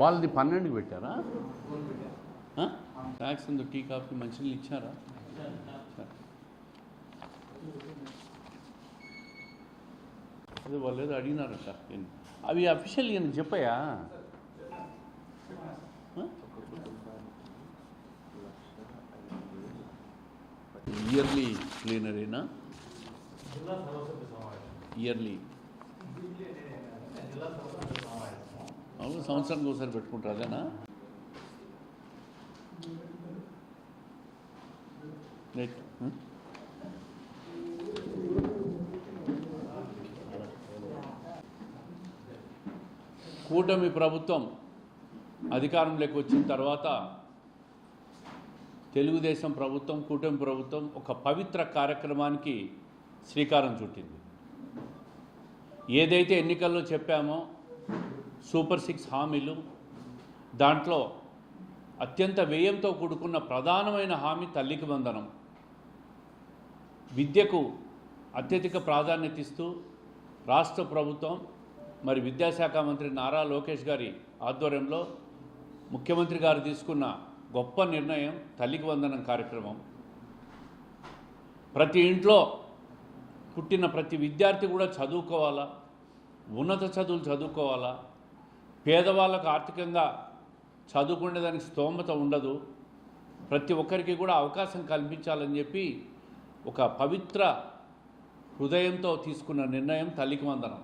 వాళ్ళది 12కి పెట్టారా? ట్యాక్స్ ఉందో టీ కాఫీ మంచినీళ్ళు ఇచ్చారా? అదే వాళ్ళు ఏదో అడిగినారట. అవి అఫీషియల్ నేను చెప్పాయా? ఇయర్లీ క్లీనరీనా? ఇయర్లీ అవును, సంవత్సరానికి ఒకసారి పెట్టుకుంటారు. అదేనా? రైట్. కూటమి ప్రభుత్వం అధికారంలోకి వచ్చిన తర్వాత తెలుగుదేశం ప్రభుత్వం, కూటమి ప్రభుత్వం ఒక పవిత్ర కార్యక్రమానికి శ్రీకారం చుట్టింది. ఏదైతే ఎన్నికల్లో చెప్పామో సూపర్ 6 హామీలు, దాంట్లో అత్యంత వ్యయంతో కూడుకున్న ప్రధానమైన హామీ తల్లికి వందనం. విద్యకు అత్యధిక ప్రాధాన్యత ఇస్తూ రాష్ట్ర ప్రభుత్వం మరి విద్యాశాఖ మంత్రి నారా లోకేష్ గారి ఆధ్వర్యంలో ముఖ్యమంత్రి గారు తీసుకున్న గొప్ప నిర్ణయం తల్లికి వందనం కార్యక్రమం. ప్రతి ఇంట్లో పుట్టిన ప్రతి విద్యార్థి కూడా చదువుకోవాలా, ఉన్నత చదువులు చదువుకోవాలా. పేదవాళ్ళకు ఆర్థికంగా చదువుకునేదానికి స్తోమత ఉండదు. ప్రతి ఒక్కరికి కూడా అవకాశం కల్పించాలని చెప్పి ఒక పవిత్ర హృదయంతో తీసుకున్న నిర్ణయం తల్లికి వందనం.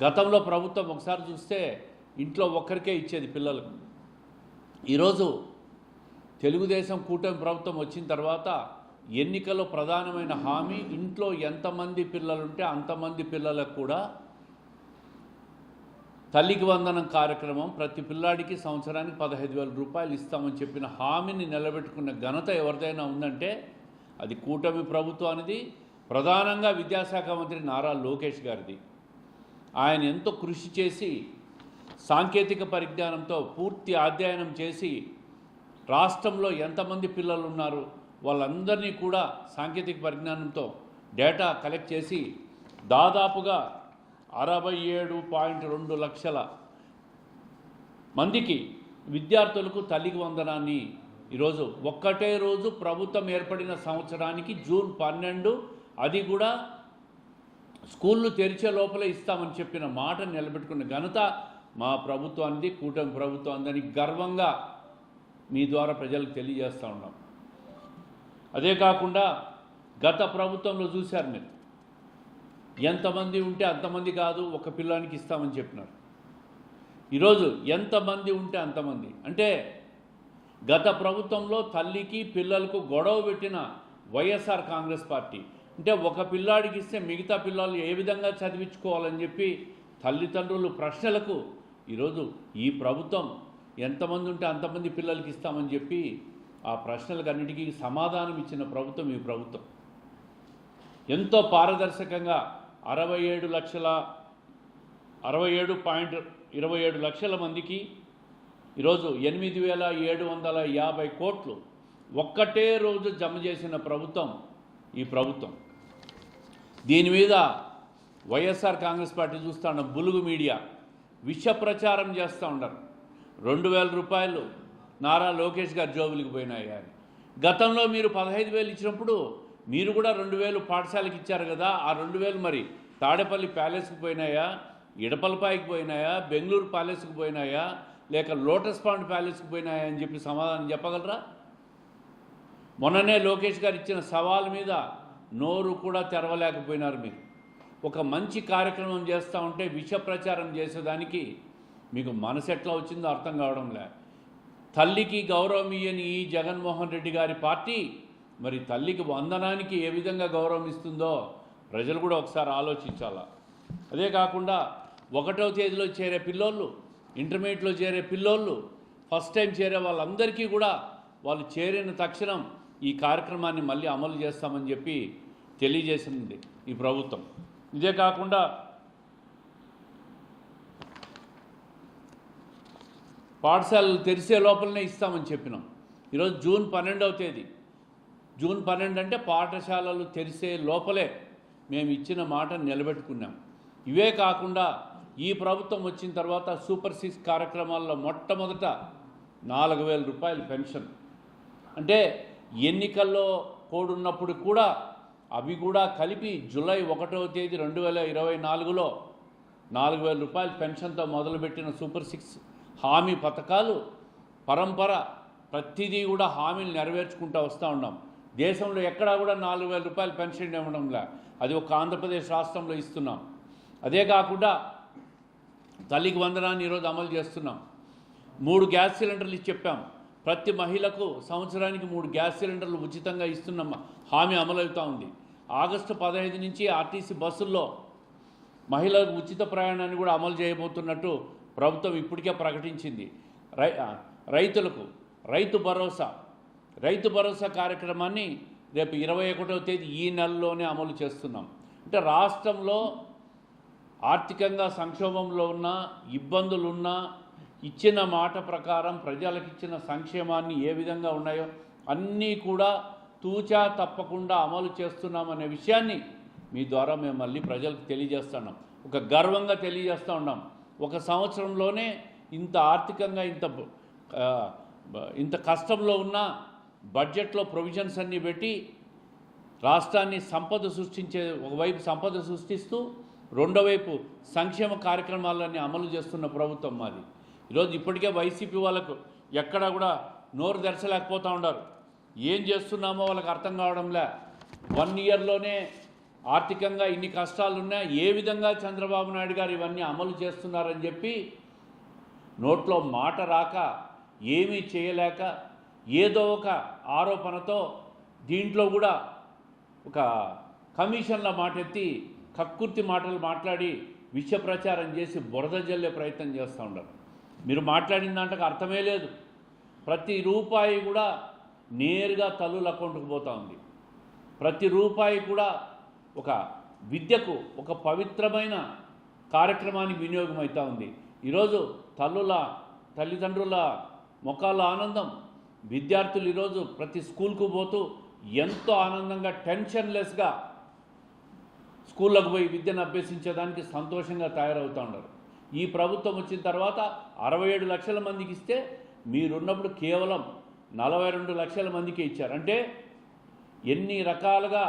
గతంలో ప్రభుత్వం ఒకసారి చూస్తే ఇంట్లో ఒక్కరికే ఇచ్చేది పిల్లలకు. ఈరోజు తెలుగుదేశం కూటమి ప్రభుత్వం వచ్చిన తర్వాత ఎన్నికల్లో ప్రధానమైన హామీ ఇంట్లో ఎంతమంది పిల్లలుంటే అంతమంది పిల్లలకు కూడా తల్లికి వందనం కార్యక్రమం, ప్రతి పిల్లాడికి సంవత్సరానికి 15,000 రూపాయలు ఇస్తామని చెప్పిన హామీని నిలబెట్టుకున్న ఘనత ఎవరిదైనా ఉందంటే అది కూటమి ప్రభుత్వానిది, ప్రధానంగా విద్యాశాఖ మంత్రి నారా లోకేష్ గారిది. ఆయన ఎంతో కృషి చేసి సాంకేతిక పరిజ్ఞానంతో పూర్తి అధ్యయనం చేసి రాష్ట్రంలో ఎంతమంది పిల్లలు ఉన్నారు వాళ్ళందరినీ కూడా సాంకేతిక పరిజ్ఞానంతో డేటా కలెక్ట్ చేసి దాదాపుగా 67.2 లక్షల మందికి విద్యార్థులకు తల్లికి వందనాన్ని ఈరోజు ఒక్కటే రోజు ప్రభుత్వం ఏర్పడిన సంవత్సరానికి జూన్ 12, అది కూడా స్కూళ్ళు తెరిచే లోపలే ఇస్తామని చెప్పిన మాట నిలబెట్టుకున్న ఘనత మా ప్రభుత్వానికి, కూటమి ప్రభుత్వాన్ని గర్వంగా మీ ద్వారా ప్రజలకు తెలియజేస్తూ ఉన్నాం. అదే కాకుండా గత ప్రభుత్వంలో చూశారు మీరు, ఎంతమంది ఉంటే అంతమంది కాదు ఒక పిల్లానికి ఇస్తామని చెప్పినారు. ఈరోజు ఎంతమంది ఉంటే అంతమంది. అంటే గత ప్రభుత్వంలో తల్లికి పిల్లలకు గొడవ పెట్టిన వైఎస్ఆర్ కాంగ్రెస్ పార్టీ, అంటే ఒక పిల్లాడికి ఇస్తే మిగతా పిల్లలు ఏ విధంగా చదివించుకోవాలని చెప్పి తల్లిదండ్రులు ప్రశ్నలకు ఈరోజు ఈ ప్రభుత్వం ఎంతమంది ఉంటే అంతమంది పిల్లలకి ఇస్తామని చెప్పి ఆ ప్రశ్నలకు అన్నిటికీ సమాధానం ఇచ్చిన ప్రభుత్వం ఈ ప్రభుత్వం. ఎంతో పారదర్శకంగా 67.27 లక్షల మందికి ఈరోజు 8,750 కోట్లు ఒక్కటే రోజు జమ చేసిన ప్రభుత్వం ఈ ప్రభుత్వం. దీని మీద వైఎస్ఆర్ కాంగ్రెస్ పార్టీ చూస్తున్న బులుగు మీడియా విష ప్రచారం చేస్తూ ఉండరు. 2,000 రూపాయలు నారా లోకేష్ గారి జోబులకు పోయినాయి అని. గతంలో మీరు 15,000 ఇచ్చినప్పుడు మీరు కూడా 2,000 పాఠశాలకు ఇచ్చారు కదా, ఆ 2,000 మరి తాడేపల్లి ప్యాలెస్కి పోయినాయా, ఇడపలపాయికి పోయినాయా, బెంగళూరు ప్యాలెస్కి పోయినాయా, లేక లోటస్ పాండ్ ప్యాలెస్కి పోయినాయా అని చెప్పి సమాధానం చెప్పగలరా? మొన్ననే లోకేష్ గారు ఇచ్చిన సవాల్ మీద నోరు కూడా తెరవలేకపోయినారు మీరు. ఒక మంచి కార్యక్రమం చేస్తూ ఉంటే విష ప్రచారం చేసేదానికి మీకు మనసు ఎట్లా వచ్చిందో అర్థం కావడం లే. తల్లికి గౌరవం ఇయ్యని ఈ జగన్మోహన్ రెడ్డి గారి పార్టీ మరి తల్లికి వందనానికి ఏ విధంగా గౌరవం ఇస్తుందో ప్రజలు కూడా ఒకసారి ఆలోచించాలా. అదే కాకుండా 1వ తేదీలో చేరే పిల్లోళ్ళు, ఇంటర్మీడియట్లో చేరే పిల్లోళ్ళు, ఫస్ట్ టైం చేరే వాళ్ళందరికీ కూడా వాళ్ళు చేరిన తక్షణం ఈ కార్యక్రమాన్ని మళ్ళీ అమలు చేస్తామని చెప్పి తెలియజేసింది ఈ ప్రభుత్వం. ఇదే కాకుండా పాఠశాలలు తెరిసే లోపలనే ఇస్తామని చెప్పినాం. ఈరోజు జూన్ 12వ తేదీ. జూన్ 12 అంటే పాఠశాలలు తెరిసే లోపలే మేము ఇచ్చిన మాట నిలబెట్టుకున్నాం. ఇవే కాకుండా ఈ ప్రభుత్వం వచ్చిన తర్వాత సూపర్ 6 కార్యక్రమాల్లో మొట్టమొదట 4,000 రూపాయలు పెన్షన్. అంటే ఎన్నికల్లో కోడున్నప్పుడు కూడా అవి కూడా కలిపి జూలై 1వ తేదీ 2024లో 4,000 రూపాయల పెన్షన్తో మొదలుపెట్టిన సూపర్ 6 హామీ పథకాలు పరంపర ప్రతిదీ కూడా హామీలు నెరవేర్చుకుంటూ వస్తూ ఉన్నాం. దేశంలో ఎక్కడా కూడా 4,000 రూపాయల పెన్షన్ ఇవ్వడంలా, అది ఒక ఆంధ్రప్రదేశ్ రాష్ట్రంలో ఇస్తున్నాం. అదే కాకుండా తల్లికి వందనాన్ని ఈరోజు అమలు చేస్తున్నాం. 3 గ్యాస్ సిలిండర్లు చెప్పాం. ప్రతి మహిళకు సంవత్సరానికి 3 గ్యాస్ సిలిండర్లు ఉచితంగా ఇస్తున్నాం. హామీ అమలవుతూ ఉంది. ఆగస్టు 15 నుంచి ఆర్టీసీ బస్సుల్లో మహిళలకు ఉచిత ప్రయాణాన్ని కూడా అమలు చేయబోతున్నట్టు ప్రభుత్వం ఇప్పటికే ప్రకటించింది. రైతులకు రైతు భరోసా కార్యక్రమాన్ని రేపు 21వ తేదీ ఈ నెలలోనే అమలు చేస్తున్నాం. అంటే రాష్ట్రంలో ఆర్థికంగా సంక్షోభంలో ఉన్న ఇబ్బందులున్నా ఇచ్చిన మాట ప్రకారం ప్రజలకు ఇచ్చిన సంక్షేమాన్ని ఏ విధంగా ఉన్నాయో అన్నీ కూడా తూచా తప్పకుండా అమలు చేస్తున్నామనే విషయాన్ని మీ ద్వారా మేము మళ్ళీ ప్రజలకు తెలియజేస్తున్నాం. ఒక గర్వంగా తెలియజేస్తూ ఉన్నాం. ఒక సంవత్సరంలోనే ఇంత ఆర్థికంగా ఇంత కష్టంలో ఉన్న బడ్జెట్లో ప్రొవిజన్స్ అన్నీ పెట్టి రాష్ట్రాన్ని ఒకవైపు సంపద సృష్టిస్తూ రెండో వైపు సంక్షేమ కార్యక్రమాలన్నీ అమలు చేస్తున్న ప్రభుత్వం మాది. ఈరోజు ఇప్పటికే వైసీపీ వాళ్ళకు ఎక్కడా కూడా నోరు తెరచలేకపోతూ ఉన్నారు. ఏం చేస్తున్నామో వాళ్ళకి అర్థం కావడంలే. 1 ఇయర్లోనే ఆర్థికంగా ఇన్ని కష్టాలున్నా ఏ విధంగా చంద్రబాబు నాయుడు గారు ఇవన్నీ అమలు చేస్తున్నారని చెప్పి నోట్లో మాట రాక ఏమీ చేయలేక ఏదో ఒక ఆరోపణతో దీంట్లో కూడా ఒక కమిషన్ల మాట ఎత్తి కక్కుర్తి మాటలు మాట్లాడి విష ప్రచారం చేసి బురద జల్లే ప్రయత్నం చేస్తూ ఉన్నారు. మీరు మాట్లాడిన దాంట్లో అర్థమే లేదు. ప్రతి రూపాయి కూడా నేరుగా తల్లుల అకౌంట్కి పోతూ ఉంది. ప్రతి రూపాయి కూడా ఒక విద్యకు ఒక పవిత్రమైన కార్యక్రమానికి వినియోగం అవుతూ ఉంది. ఈరోజు తల్లిదండ్రుల ముఖాల్లో ఆనందం. విద్యార్థులు ఈరోజు ప్రతి స్కూల్కు పోతూ ఎంతో ఆనందంగా టెన్షన్లెస్గా స్కూళ్ళకు పోయి విద్యను అభ్యసించేదానికి సంతోషంగా తయారవుతూ ఉన్నారు. ఈ ప్రభుత్వం వచ్చిన తర్వాత 67 లక్షల మందికి ఇస్తే మీరున్నప్పుడు కేవలం 42 లక్షల మందికి ఇచ్చారు. అంటే ఎన్ని రకాలుగా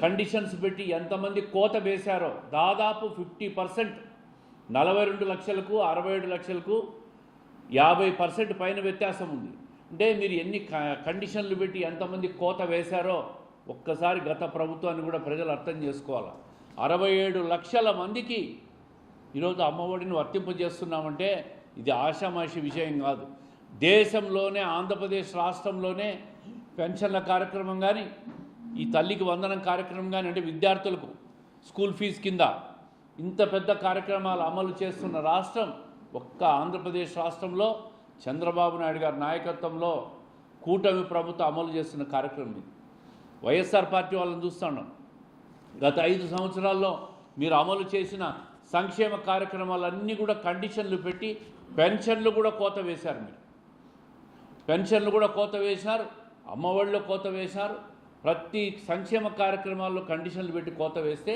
కండిషన్స్ పెట్టి ఎంతమంది కోత వేశారో దాదాపు 50%, 42 లక్షలకు 67 లక్షలకు 50% పైన వ్యత్యాసం ఉంది. అంటే మీరు ఎన్ని కండిషన్లు పెట్టి ఎంతమంది కోత వేశారో ఒక్కసారి గత ప్రభుత్వాన్ని కూడా ప్రజలు అర్థం చేసుకోవాలి. 67 లక్షల మందికి ఈరోజు అమ్మఒడిని వర్తింపజేస్తున్నామంటే ఇది ఆషామాషి విషయం కాదు. దేశంలోనే ఆంధ్రప్రదేశ్ రాష్ట్రంలోనే పెన్షన్ల కార్యక్రమం కానీ ఈ తల్లికి వందనం కార్యక్రమం కానీ అంటే విద్యార్థులకు స్కూల్ ఫీజు కింద ఇంత పెద్ద కార్యక్రమాలు అమలు చేస్తున్న రాష్ట్రం ఒక్క ఆంధ్రప్రదేశ్ రాష్ట్రంలో చంద్రబాబు నాయుడు గారి నాయకత్వంలో కూటమి ప్రభుత్వం అమలు చేస్తున్న కార్యక్రమం ఇది. వైఎస్ఆర్ పార్టీ వాళ్ళని చూస్తున్నాం. గత 5 సంవత్సరాల్లో మీరు అమలు చేసిన సంక్షేమ కార్యక్రమాలన్నీ కూడా కండిషన్లు పెట్టి పెన్షన్లు కూడా కోత వేశారు. మీరు పెన్షన్లు కూడా కోత వేశారు, అమ్మఒడిలో కోత వేశారు. ప్రతి సంక్షేమ కార్యక్రమాల్లో కండిషన్లు పెట్టి కోత వేస్తే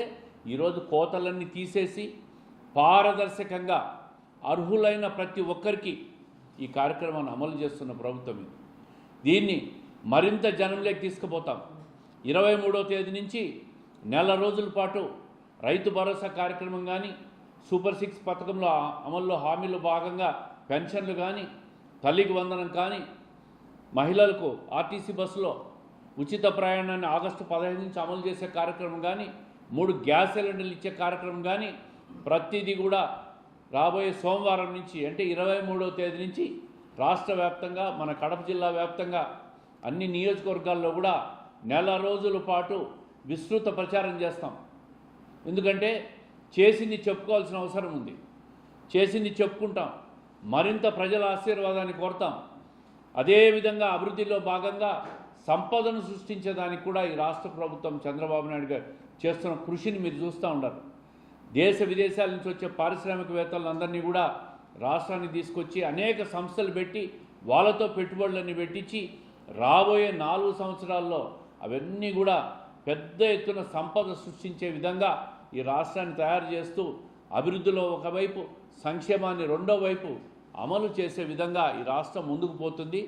ఈరోజు కోతలన్నీ తీసేసి పారదర్శకంగా అర్హులైన ప్రతి ఒక్కరికి ఈ కార్యక్రమాన్ని అమలు చేస్తున్న ప్రభుత్వం ఇది. దీన్ని మరింత జనంలోకి తీసుకుపోతాం. 23వ తేదీ నుంచి నెల రోజుల పాటు రైతు భరోసా కార్యక్రమం కానీ సూపర్ 6 పథకంలో అమల్లో హామీలో భాగంగా పెన్షన్లు కానీ తల్లికి వందనం కానీ మహిళలకు ఆర్టీసీ బస్సులో ఉచిత ప్రయాణాన్ని ఆగస్టు 15 నుంచి అమలు చేసే కార్యక్రమం కానీ 3 గ్యాస్ సిలిండర్లు ఇచ్చే కార్యక్రమం కానీ ప్రతిదీ కూడా రాబోయే సోమవారం నుంచి అంటే 23వ తేదీ నుంచి రాష్ట్ర వ్యాప్తంగా మన కడప జిల్లా వ్యాప్తంగా అన్ని నియోజకవర్గాల్లో కూడా నెల రోజుల పాటు విస్తృత ప్రచారం చేస్తాం. ఎందుకంటే చేసింది చెప్పుకోవాల్సిన అవసరం ఉంది. చేసింది చెప్పుకుంటాం, మరింత ప్రజల ఆశీర్వాదాన్ని కోరుతాం. అదేవిధంగా అభివృద్ధిలో భాగంగా సంపదను సృష్టించేదానికి కూడా ఈ రాష్ట్ర ప్రభుత్వం చంద్రబాబు నాయుడు గారు చేస్తున్న కృషిని మీరు చూస్తూ ఉన్నారు. దేశ విదేశాల నుంచి వచ్చే పారిశ్రామికవేత్తలందరినీ కూడా రాష్ట్రానికి తీసుకొచ్చి అనేక సంస్థలు పెట్టి వాళ్ళతో పెట్టుబడులన్నీ పెట్టించి రాబోయే 4 సంవత్సరాల్లో అవన్నీ కూడా పెద్ద ఎత్తున సంపద సృష్టించే విధంగా ఈ రాష్ట్రాన్ని తయారు చేస్తూ అభివృద్ధిలో ఒకవైపు, సంక్షేమాన్ని రెండో వైపు అమలు చేసే విధంగా ఈ రాష్ట్రం ముందుకు పోతుంది.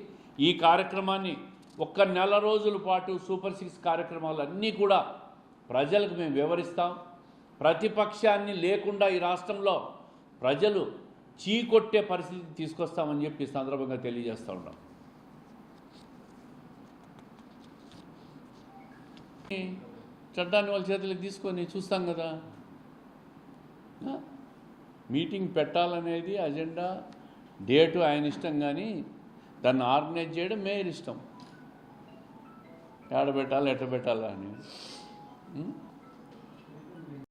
ఈ కార్యక్రమాన్ని ఒక్క నెల రోజుల పాటు సూపర్ 6 కార్యక్రమాలన్నీ కూడా ప్రజలకు మేము వివరిస్తాం. ప్రతిపక్షాన్ని లేకుండా ఈ రాష్ట్రంలో ప్రజలు చీకొట్టే పరిస్థితి తీసుకొస్తామని చెప్పి ఈ సందర్భంగా తెలియజేస్తూ ఉన్నాం. చట్టాన్ని వాళ్ళ చేతులకు తీసుకొని చూస్తాం కదా. మీటింగ్ పెట్టాలనేది అజెండా, డేటు ఆయన ఇష్టం, కానీ దాన్ని ఆర్గనైజ్ చేయడం మేయర్ ఇష్టం. ఎట్ట పెట్టాలా అని